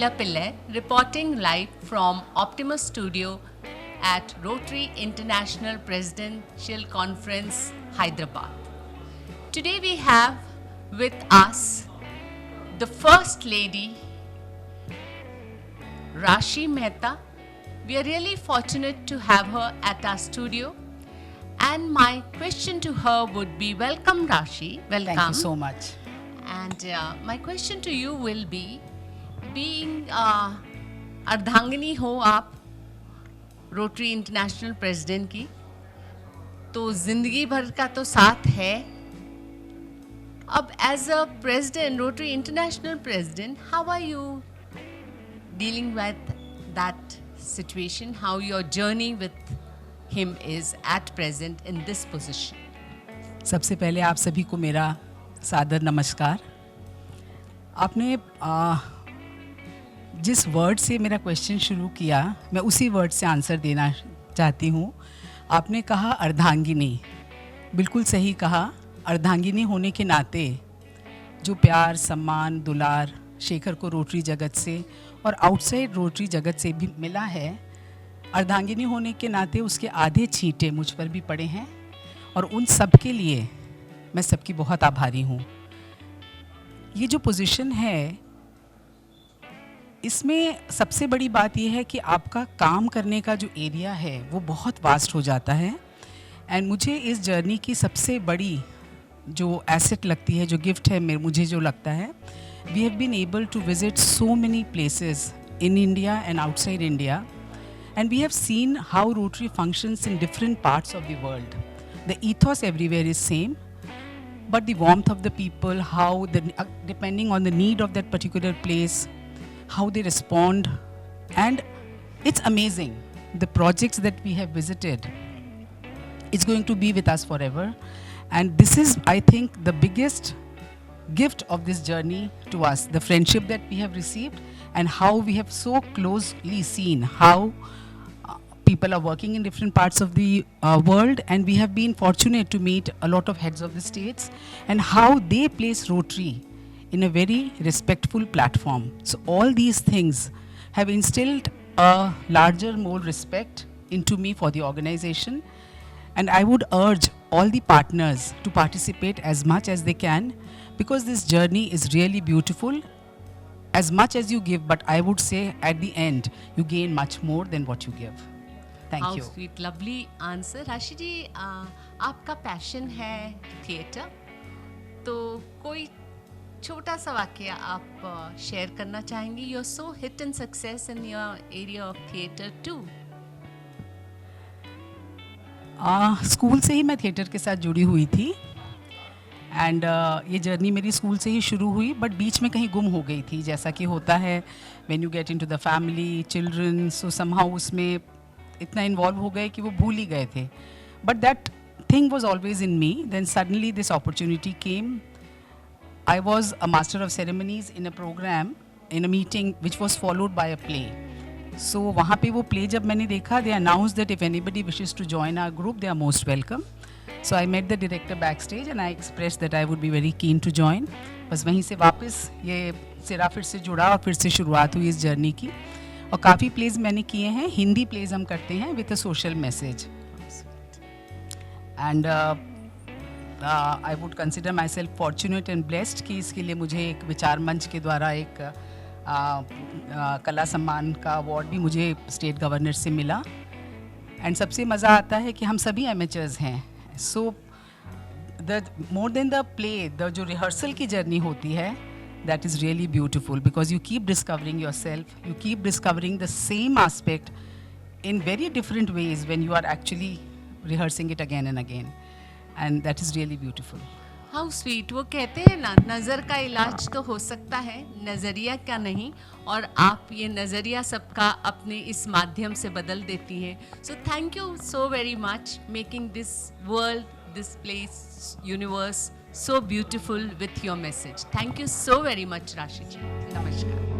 Leela Pillai, reporting live from Optimus Studio at Rotary International Presidential Conference, Hyderabad. Today we have with us the First Lady, Rashi Mehta. We are really fortunate to have her at our studio. And my question to her would be, welcome Rashi, welcome. Thank you so much. And my question to you will be, being अर्धांगिनी हो आप rotary International president की, तो जिंदगी भर का तो साथ है. अब as a president, Rotary International president, how are you dealing with that situation? How your journey with him is at present in this position? सबसे पहले आप सभी को मेरा सादर नमस्कार. आपने जिस वर्ड से मेरा क्वेश्चन शुरू किया, मैं उसी वर्ड से आंसर देना चाहती हूँ. आपने कहा अर्धांगिनी. बिल्कुल सही कहा. अर्धांगिनी होने के नाते जो प्यार, सम्मान, दुलार शेखर को रोटरी जगत से और आउटसाइड रोटरी जगत से भी मिला है, अर्धांगिनी होने के नाते उसके आधे छींटे मुझ पर भी पड़े हैं और उन सब के लिए मैं सबकी बहुत आभारी हूँ. ये जो पोजीशन है, इसमें सबसे बड़ी बात यह है कि आपका काम करने का जो एरिया है वो बहुत वास्ट हो जाता है. एंड मुझे इस जर्नी की सबसे बड़ी जो एसेट लगती है, जो गिफ्ट है मुझे जो लगता है, we have been able to visit so many places in India and outside India, and we have seen how Rotary functions in different parts of the world. The ethos everywhere is same, but the warmth of the people, how depending on the need of that particular place, how they respond, and it's amazing. The projects that we have visited, it's going to be with us forever, and this is, I think, the biggest gift of this journey to us, the friendship that we have received and how we have so closely seen how people are working in different parts of the world, and we have been fortunate to meet a lot of heads of the states and how they place Rotary in a very respectful platform. So all these things have instilled a larger, more respect into me for the organization, and I would urge all the partners to participate as much as they can, because this journey is really beautiful. As much as you give, but I would say at the end you gain much more than what you give. Thank you. How sweet, lovely answer. राशि जी, आपका passion है theatre, तो कोई छोटा सा वाक्य आप share करना चाहेंगी? You are so hit and success in your area of theatre too. School से ही मैं थिएटर के साथ जुड़ी हुई थी, एंड ये जर्नी मेरी स्कूल से ही शुरू हुई, बट बीच में कहीं गुम हो गई थी, जैसा कि होता है when you get into the family, children, so somehow उसमें इतना इन्वॉल्व हो गए कि वो भूल ही गए थे. But that thing was always in me. Then suddenly this opportunity came. I was a master of ceremonies in a program, in a meeting which was followed by a play. So वहाँ पे वो play जब मैंने देखा, they announced that if anybody wishes to join our group, they are most welcome. So I met the director backstage and I expressed that I would be very keen to join. बस वहीं से वापस ये सिरा फिर से जुड़ा और फिर से शुरुआत हुई इस जर्नी की. और काफ़ी प्लेज मैंने किए हैं. हिंदी प्लेज हम करते हैं with a social message, and I would consider myself fortunate and blessed कि इसके लिए मुझे एक विचार मंच के द्वारा एक कला सम्मान का अवार्ड भी मुझे स्टेट गवर्नर से मिला. एंड सबसे मज़ा आता है कि हम सभी एमेचर्स हैं. So the more than the play, the जो रिहर्सल की जर्नी होती है, that is really beautiful, because you keep discovering yourself, you keep discovering the same aspect in very different ways when you are actually rehearsing it again and again. And that is really beautiful. How sweet. वो कहते हैं ना, नज़र का इलाज तो हो सकता है, नज़रिया का नहीं, और आप ये नज़रिया सबका अपने इस माध्यम से बदल देती हैं. So thank you so very much making this world, this place, universe so beautiful with your message. Thank you so very much, Rashi ji. Namaskar.